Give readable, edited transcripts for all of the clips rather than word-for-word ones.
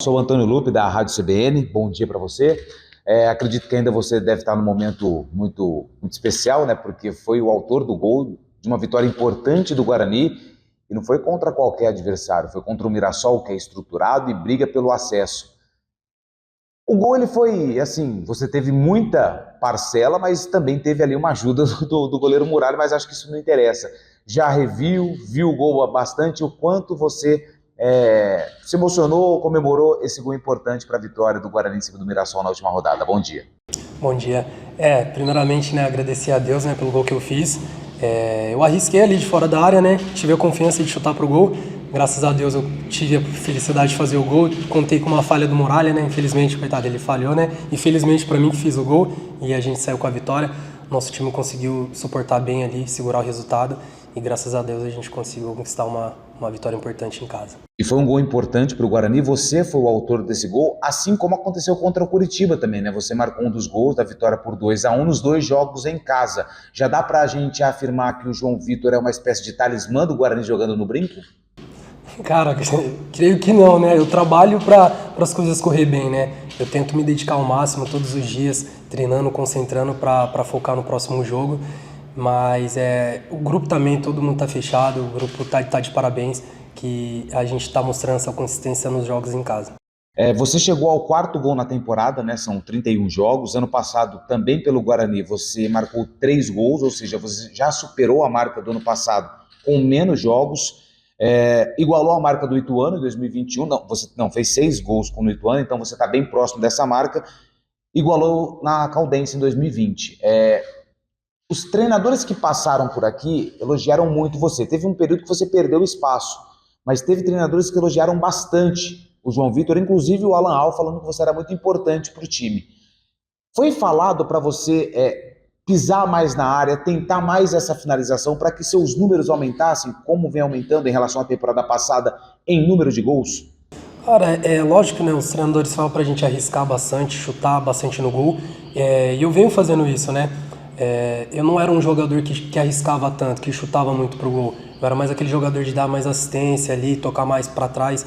Sou o Antônio Lupe, da Rádio CBN. Bom dia para você. Acredito que ainda você deve estar num momento muito especial, né? Porque foi o autor do gol de uma vitória importante do Guarani e não foi contra qualquer adversário, foi contra o Mirassol, que é estruturado e briga pelo acesso. O gol, ele foi, assim, você teve muita parcela, mas também teve ali uma ajuda do goleiro Muralha, mas acho que isso não interessa. Já viu o gol bastante, o quanto você se emocionou, comemorou esse gol importante para a vitória do Guarani em cima do Mirassol na última rodada. Bom dia. Bom dia. Primeiramente, agradecer a Deus, pelo gol que eu fiz. Eu arrisquei ali de fora da área, tive a confiança de chutar pro gol. Graças a Deus eu tive a felicidade de fazer o gol. Contei com uma falha do Muralha, Infelizmente, coitado, ele falhou, E felizmente para mim que fiz o gol e a gente saiu com a vitória. Nosso time conseguiu suportar bem ali, segurar o resultado e graças a Deus a gente conseguiu conquistar uma vitória importante em casa. E foi um gol importante para o Guarani, você foi o autor desse gol, assim como aconteceu contra o Curitiba também, Você marcou um dos gols da vitória por 2-1 nos dois jogos em casa. Já dá para a gente afirmar que o João Vitor é uma espécie de talismã do Guarani jogando no brinco? Cara, creio que não, Eu trabalho para as coisas correr bem, Eu tento me dedicar ao máximo todos os dias, treinando, concentrando para focar no próximo jogo. Mas o grupo também, todo mundo tá fechado, o grupo tá de parabéns, que a gente tá mostrando essa consistência nos jogos em casa. Você chegou ao quarto gol na temporada, São 31 jogos. Ano passado, também pelo Guarani, você marcou 3 gols, ou seja, você já superou a marca do ano passado com menos jogos. Igualou a marca do Ituano em 2021, você fez 6 gols com o Ituano, então você está bem próximo dessa marca. Igualou na Caldense em 2020. Os treinadores que passaram por aqui elogiaram muito você. Teve um período que você perdeu espaço, mas teve treinadores que elogiaram bastante o João Vitor, inclusive o Alan Al, falando que você era muito importante para o time. Foi falado para você pisar mais na área, tentar mais essa finalização para que seus números aumentassem, como vem aumentando em relação à temporada passada em número de gols? Cara, é lógico, Os treinadores falam pra gente arriscar bastante, chutar bastante no gol. E eu venho fazendo isso, Eu não era um jogador que arriscava tanto, que chutava muito pro gol. Eu era mais aquele jogador de dar mais assistência ali, tocar mais para trás.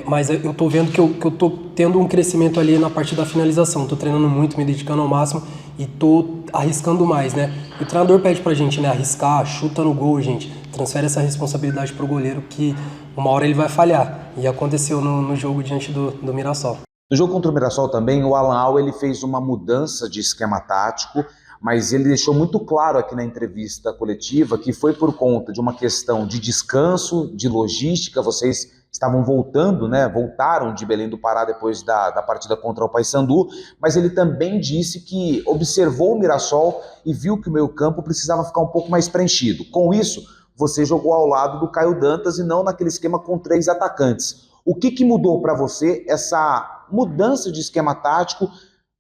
Mas eu tô vendo que eu tô tendo um crescimento ali na parte da finalização. Tô treinando muito, me dedicando ao máximo e tô arriscando mais, O treinador pede pra gente, arriscar, chuta no gol, gente. Transfere essa responsabilidade pro goleiro que uma hora ele vai falhar. E aconteceu no jogo diante do Mirassol. No jogo contra o Mirassol também, o Alan Al, ele fez uma mudança de esquema tático, mas ele deixou muito claro aqui na entrevista coletiva que foi por conta de uma questão de descanso, de logística. Vocês estavam voltando, voltaram de Belém do Pará depois da partida contra o Paysandu, mas ele também disse que observou o Mirassol e viu que o meio-campo precisava ficar um pouco mais preenchido. Com isso, você jogou ao lado do Caio Dantas e não naquele esquema com 3 atacantes. O que mudou para você essa mudança de esquema tático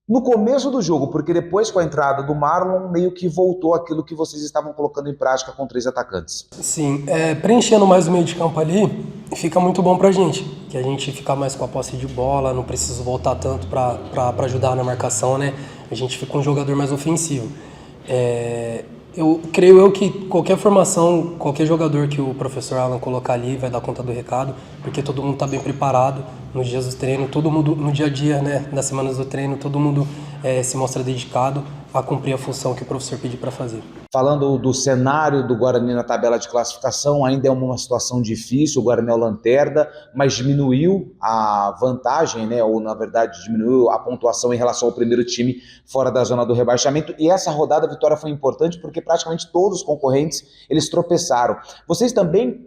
no começo do jogo? Porque depois, com a entrada do Marlon, meio que voltou aquilo que vocês estavam colocando em prática com 3 atacantes. Sim, preenchendo mais o meio de campo ali, fica muito bom pra gente. Que a gente fica mais com a posse de bola, não precisa voltar tanto pra ajudar na marcação, A gente fica um jogador mais ofensivo. Eu creio que qualquer formação, qualquer jogador que o professor Alan colocar ali vai dar conta do recado, porque todo mundo está bem preparado nos dias do treino, todo mundo no dia a dia, das semanas do treino, todo mundo se mostra dedicado a cumprir a função que o professor pediu para fazer. Falando do cenário do Guarani na tabela de classificação, ainda é uma situação difícil, o Guarani é o lanterna, mas diminuiu a vantagem, ou na verdade diminuiu a pontuação em relação ao primeiro time fora da zona do rebaixamento, e essa rodada a vitória foi importante porque praticamente todos os concorrentes eles tropeçaram. Vocês também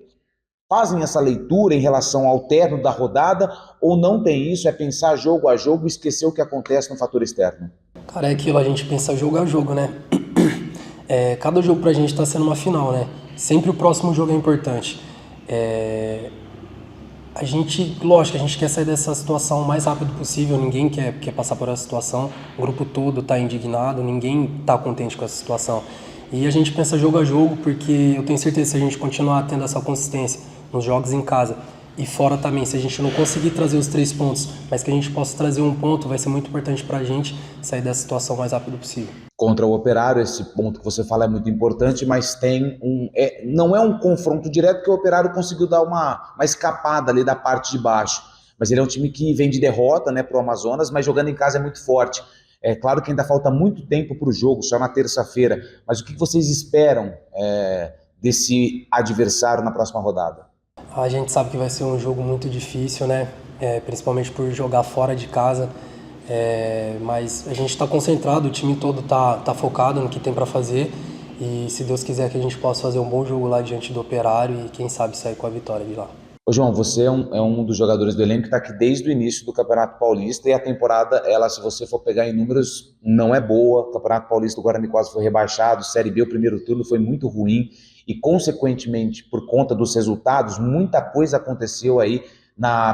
fazem essa leitura em relação ao término da rodada ou não tem isso, é pensar jogo a jogo e esquecer o que acontece no fator externo? Cara, é aquilo, a gente pensa jogo a jogo, Cada jogo pra gente tá sendo uma final, Sempre o próximo jogo é importante. Lógico, a gente quer sair dessa situação o mais rápido possível, ninguém quer passar por essa situação, o grupo todo tá indignado, ninguém tá contente com essa situação. E a gente pensa jogo a jogo porque eu tenho certeza que se a gente continuar tendo essa consistência nos jogos em casa e fora também, se a gente não conseguir trazer os 3 pontos, mas que a gente possa trazer um ponto, vai ser muito importante pra gente sair dessa situação o mais rápido possível. Contra o Operário, esse ponto que você fala é muito importante, mas tem não é um confronto direto, porque o Operário conseguiu dar uma escapada ali da parte de baixo. mas ele é um time que vem de derrota, né, para o Amazonas, mas jogando em casa é muito forte. É claro que ainda falta muito tempo para o jogo, só na terça-feira, mas o que vocês esperam desse adversário na próxima rodada? A gente sabe que vai ser um jogo muito difícil, né? Principalmente por jogar fora de casa. Mas a gente está concentrado, o time todo tá focado no que tem para fazer. E se Deus quiser que a gente possa fazer um bom jogo lá diante do Operário e quem sabe sair com a vitória de lá. Ô João, você é um dos jogadores do elenco que está aqui desde o início do Campeonato Paulista e a temporada, ela, se você for pegar em números, não é boa. O Campeonato Paulista, o Guarani quase foi rebaixado, Série B, o primeiro turno foi muito ruim e, consequentemente, por conta dos resultados, muita coisa aconteceu aí,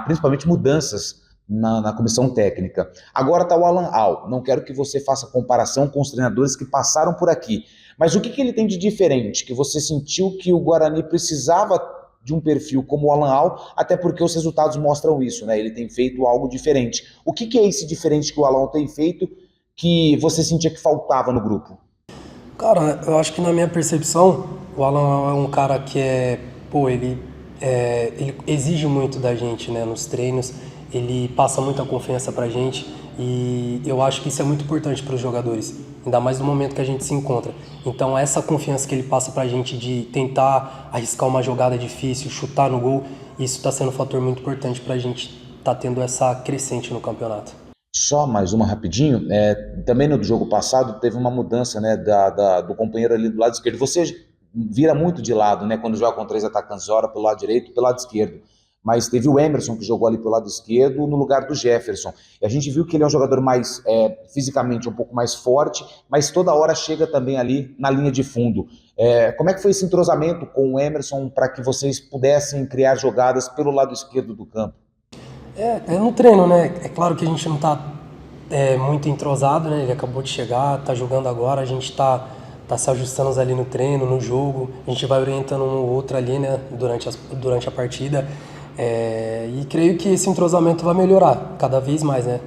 principalmente mudanças na comissão técnica. Agora está o Alan Al, não quero que você faça comparação com os treinadores que passaram por aqui, mas o que ele tem de diferente, que você sentiu que o Guarani precisava de um perfil como o Alan Al, até porque os resultados mostram isso, né? Ele tem feito algo diferente. O que é esse diferente que o Alan tem feito que você sentia que faltava no grupo? Cara, eu acho que na minha percepção, o Alan é um cara que ele exige muito da gente, né, nos treinos, ele passa muita confiança pra gente e eu acho que isso é muito importante para os jogadores, ainda mais no momento que a gente se encontra. Então essa confiança que ele passa pra gente de tentar arriscar uma jogada difícil, chutar no gol, isso está sendo um fator muito importante pra gente tá tendo essa crescente no campeonato. Só mais uma rapidinho, também no jogo passado teve uma mudança, né, do companheiro ali do lado esquerdo. Você vira muito de lado, né, quando joga com três atacantes, ora pelo lado direito e pelo lado esquerdo. Mas teve o Emerson que jogou ali pelo lado esquerdo no lugar do Jefferson. E a gente viu que ele é um jogador mais fisicamente um pouco mais forte, mas toda hora chega também ali na linha de fundo. Como é que foi esse entrosamento com o Emerson para que vocês pudessem criar jogadas pelo lado esquerdo do campo? É no treino, né? É claro que a gente não tá muito entrosado, né? Ele acabou de chegar, tá jogando agora, a gente tá se ajustando ali no treino, no jogo, a gente vai orientando um ou outro ali, né? Durante a partida. E creio que esse entrosamento vai melhorar cada vez mais, né?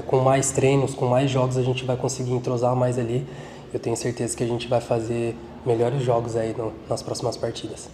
Com mais treinos, com mais jogos, a gente vai conseguir entrosar mais ali. Eu tenho certeza que a gente vai fazer melhores jogos aí nas próximas partidas.